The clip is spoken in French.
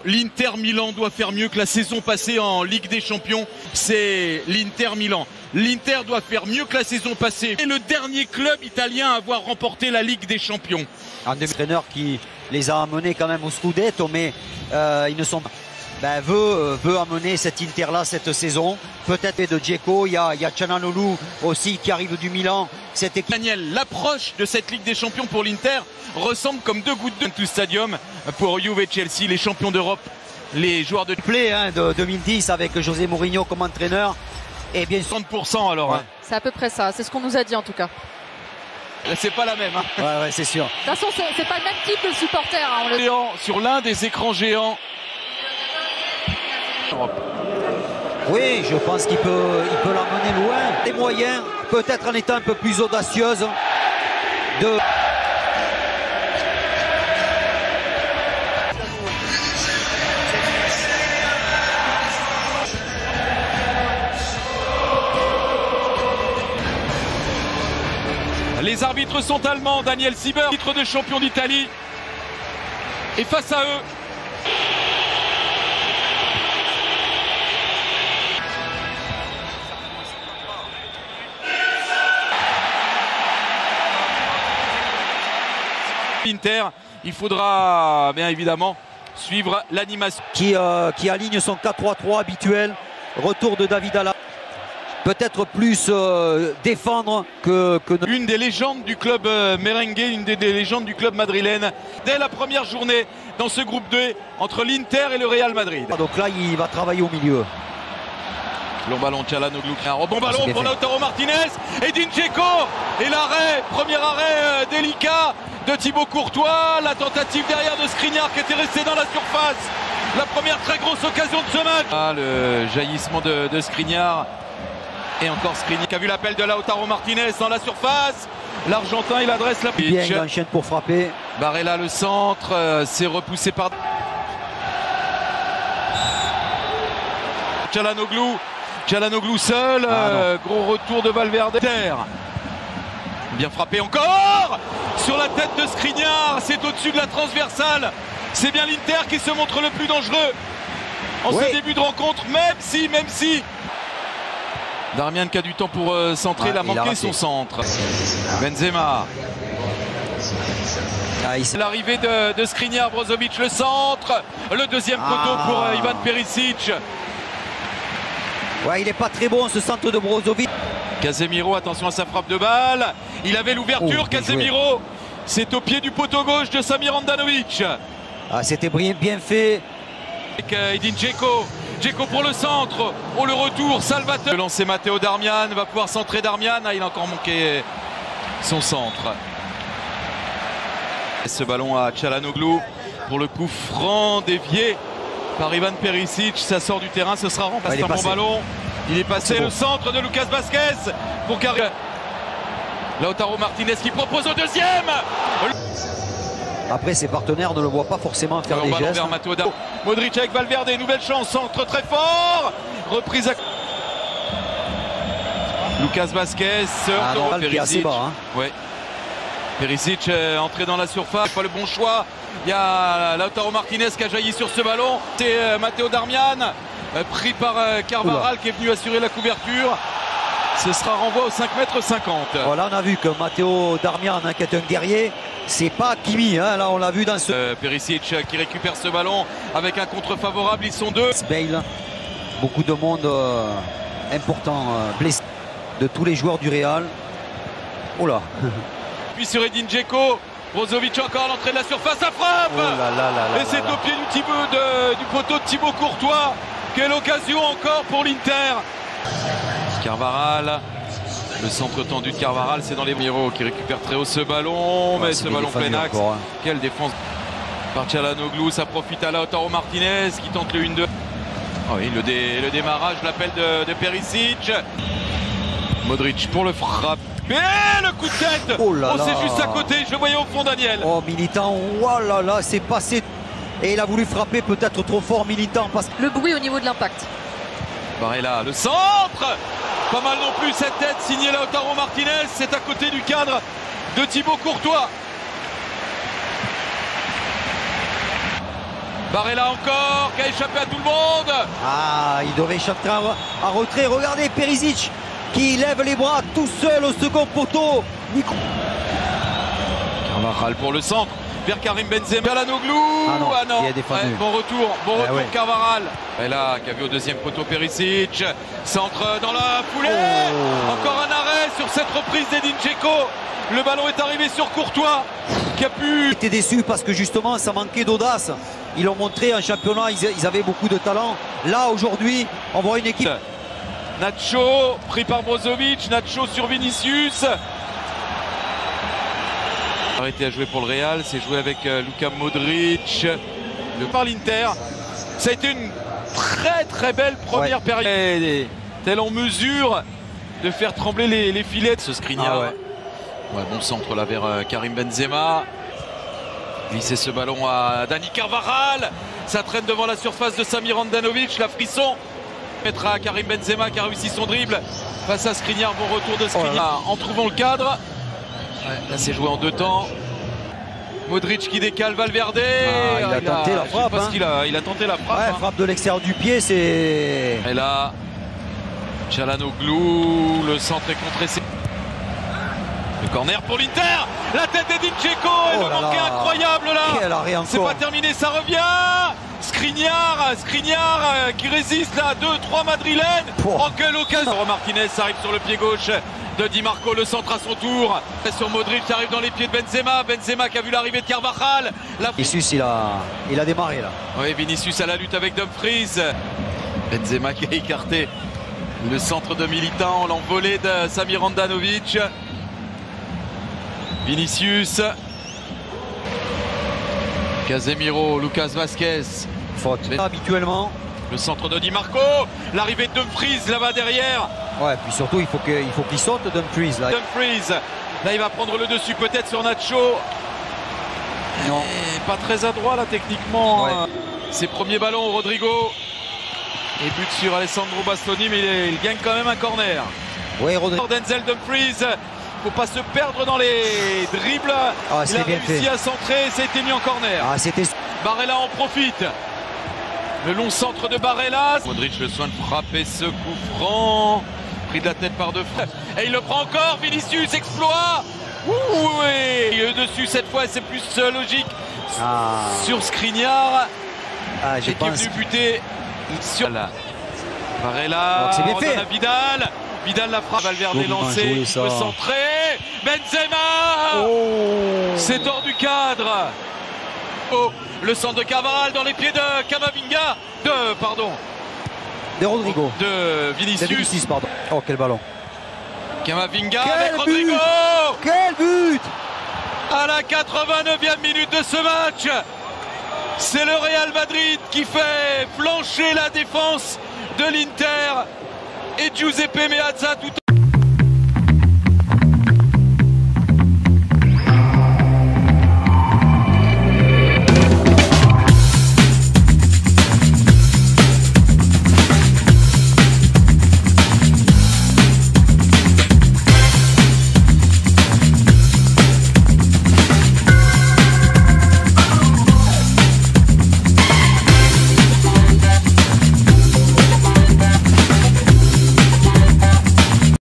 L'Inter Milan doit faire mieux que la saison passée en Ligue des Champions. C'est l'Inter Milan. L'Inter doit faire mieux que la saison passée. C'est le dernier club italien à avoir remporté la Ligue des Champions. Un entraîneur qui les a amenés quand même au Scudetto, mais ils ne sont pas. Veut amener cet Inter-là cette saison. Peut-être de Dzeko, il y a Çalhanoğlu aussi qui arrive du Milan. Cette équipe... Daniel, l'approche de cette Ligue des Champions pour l'Inter ressemble comme deux gouttes de tout stadium pour Juve et Chelsea, les champions d'Europe, les joueurs de play de 2010 avec José Mourinho comme entraîneur. Et bien 30% alors. Ouais. Hein. C'est à peu près ça, c'est ce qu'on nous a dit en tout cas. C'est pas la même. Hein. Ouais, c'est sûr. De toute façon, c'est pas le même type de supporter. Hein, sur l'un des écrans géants. Oui, je pense qu'il peut l'emmener loin. Les moyens, peut-être en étant un peu plus audacieuse. Les arbitres sont allemands. Daniel Sieber, titre de champion d'Italie. Et face à eux, Inter, il faudra bien évidemment suivre l'animation. Qui aligne son 4-3-3 habituel. Retour de David Alaba. Peut-être plus défendre que... Une des légendes du club merengue, une des légendes du club madrilène. Dès la première journée dans ce groupe 2 entre l'Inter et le Real Madrid. Donc là, il va travailler au milieu. Long ballon, Çalhanoğlu. Un bon ballon pour Lautaro Martinez. Edin Dzeko. Et l'arrêt, premier arrêt délicat de Thibaut Courtois. La tentative derrière de Skriniar qui était resté dans la surface. La première très grosse occasion de ce match. Ah, le jaillissement de Skriniar. Et encore Skriniar qui a vu l'appel de Lautaro Martinez dans la surface. L'Argentin, il adresse la pitch. Bien, il enchaîne pour frapper. Barella, le centre. C'est repoussé par Çalhanoğlu. Çalhanoğlu seul, gros retour de Valverde. Bien frappé encore sur la tête de Skriniar, c'est au-dessus de la transversale. C'est bien l'Inter qui se montre le plus dangereux en ce début de rencontre, même si Darmian qui a du temps pour centrer, il a manqué son centre. Benzema. L'arrivée de Skriniar, Brozovic, le centre, le deuxième poteau pour Ivan Perisic. Ouais, il n'est pas très bon ce centre de Brozovic. Casemiro, attention à sa frappe de balle. Il avait l'ouverture, Casemiro. C'est au pied du poteau gauche de Samir Handanovic. Ah, c'était bien fait. Avec Edin Dzeko. Dzeko pour le centre. Oh, le retour, Salvatore. Le lancer Matteo Darmian, va pouvoir centrer Darmian. Ah, il a encore manqué son centre. Et ce ballon à Çalhanoğlu pour le coup franc dévié par Ivan Perisic, ça sort du terrain, ce sera remplacé par bon ballon. Il est passé le centre de Lucas Vázquez pour carrer. Lautaro Martinez qui propose au deuxième. Après, ses partenaires ne le voient pas forcément faire des gestes. Modric avec Valverde, nouvelle chance, centre très fort. Reprise à Lucas Vázquez. Qui est assez bas. Hein. Ouais. Perisic entré dans la surface, pas le bon choix. Il y a Lautaro Martinez qui a jailli sur ce ballon. C'est Matteo Darmian pris par Carvajal qui est venu assurer la couverture. Ce sera renvoi au 5,50 m. Voilà, on a vu que Matteo Darmian, qui est un guerrier, c'est pas Kimi. Hein, là, on l'a vu dans ce... Perisic qui récupère ce ballon avec un contre favorable. Ils sont deux. Bale, beaucoup de monde important blessé de tous les joueurs du Real. Oh là. Puis sur Edin Dzeko, Brozovic encore à l'entrée de la surface, ça frappe. Et c'est au pied du poteau de Thibaut Courtois. Quelle occasion encore pour l'Inter. Carvajal, le centre tendu de Carvajal, c'est dans les Miro qui récupère très haut ce ballon, mais ce ballon plein axe. Encore, hein. Quelle défense par Çalhanoğlu, ça profite à Lautaro Martinez qui tente le 1-2. Oh oui, le démarrage, l'appel de Perisic. Modric pour le frappe. Et le coup de tête. Oh là là. C'est juste à côté, je le voyais au fond, Daniel. Oh, Militant, oh là là, c'est passé. Et il a voulu frapper peut-être trop fort, Militant. Parce... Le bruit au niveau de l'impact. Barella, le centre. Pas mal non plus cette tête, signée Lautaro Martinez. C'est à côté du cadre de Thibaut Courtois. Barella encore, qui a échappé à tout le monde. Ah, il devait échapper à retrait. Regardez Perisic qui lève les bras tout seul au second poteau. Carvajal pour le centre, vers Karim Benzema. Calhanoglu. Ah non, il a défendu. Ouais, bon retour ouais. Carvajal. Et là, qui a vu au deuxième poteau Perisic. Centre dans la foulée. Encore un arrêt sur cette reprise d'Edin Dzeko. Le ballon est arrivé sur Courtois, qui a pu... J'étais déçu parce que justement ça manquait d'audace. Ils l'ont montré en championnat, ils avaient beaucoup de talent. Là aujourd'hui, on voit une équipe. Nacho pris par Brozovic, Nacho sur Vinicius. Arrêté à jouer pour le Real, c'est joué avec Luka Modric. Par l'Inter, ça a été une très belle première période. Telle en mesure de faire trembler les filets de ce Skriniar. Ouais, bon centre là vers Karim Benzema. Glisser ce ballon à Dani Carvajal. Ça traîne devant la surface de Samir Handanovic. La frisson. Mettre à Karim Benzema qui a réussi son dribble face à Skriniar. Bon retour de Skriniar en trouvant le cadre. Ouais, là c'est joué en deux temps. Modric qui décale Valverde. Il a tenté la frappe. Il a tenté la frappe. Ouais, frappe de l'extérieur du pied, c'est... Et là, Calhanoglu, le centre est contré. Le corner pour l'Inter. La tête d'Edin Dzeko. Et le manqué incroyable là. C'est pas terminé, ça revient. Skriniar qui résiste là. 2-3 madrilènes. Oh, quelle occasion. Martinez arrive sur le pied gauche de Di Marco. Le centre à son tour. Sur Modric qui arrive dans les pieds de Benzema. Benzema qui a vu l'arrivée de Carvajal. Vinicius, il a démarré là. Oui, Vinicius à la lutte avec Dumfries. Benzema qui a écarté le centre de Militant. L'envolée de Samir Handanovic. Vinicius, Casemiro, Lucas Vazquez. Faute. Habituellement. Le centre de Di Marco, l'arrivée de Dumfries là-bas derrière. Ouais, puis surtout il faut qu'il saute Dumfries là. Dumfries, là il va prendre le dessus peut-être sur Nacho. Non. Et pas très adroit là techniquement. Ouais. Ses premiers ballons, Rodrigo. Et but sur Alessandro Bastoni, mais il gagne quand même un corner. Oui, Rodrigo. Denzel Dumfries. Faut pas se perdre dans les dribbles. Il a réussi à centrer, ça a été mis en corner. Barella en profite. Le long centre de Barella. Modric le soin de frapper ce coup franc. Pris de la tête par deux frères. Et il le prend encore. Vinicius, exploit. Et dessus cette fois, c'est plus logique. Sur Skriniar. Qui est venu buter sur la Barella. C'est bien fait. Vidal. Vidal la frappe, Valverde lancé, il peut centrer. Benzema. C'est hors du cadre. Le centre de Carvajal dans les pieds de Camavinga. De Rodrigo. De Vinicius. Pardon. Oh, quel ballon. Camavinga avec Rodrigo. Quel but. À la 89e minute de ce match. C'est le Real Madrid qui fait flancher la défense de l'Inter. Et Giuseppe Meazza tout